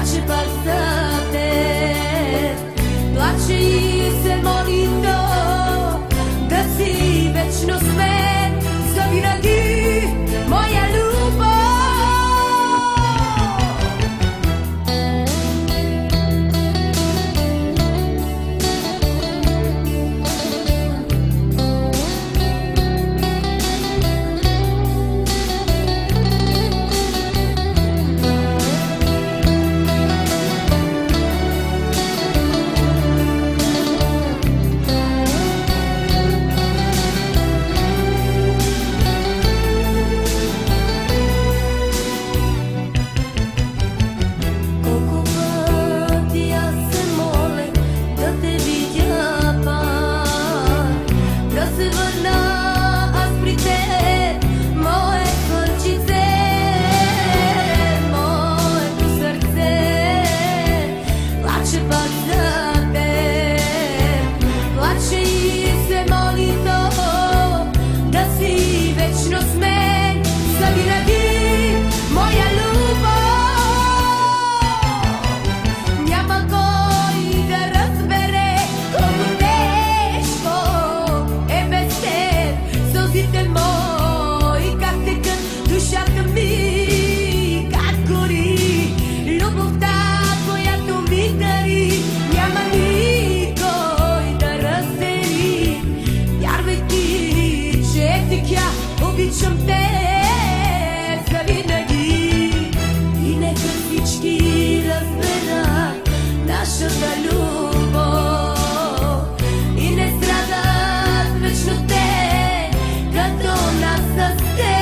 Плаче пак за теб, плаче и се моли да си вечно с мен, завинаги моя любов. Обичам те завинаги и нека всички разберат нашата любов и не страдат вечно те, като нас с те.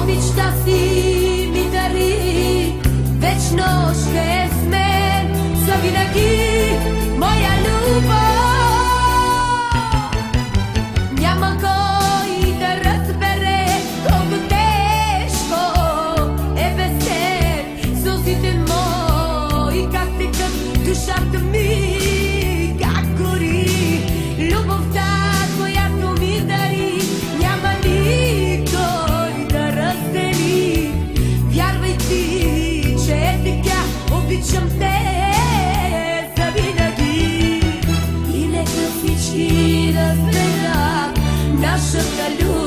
Обичта си ми дари, вечно ще е с мен, завинаги моя любов. Няма кой да разбере колко тежко е без теб, сълзите мои как текат, душата ми как гори, любовта, която ми дари, няма никой да раздели. Вярвай ти, че е така, обичам те завинаги и нека всички разберат нашата любов.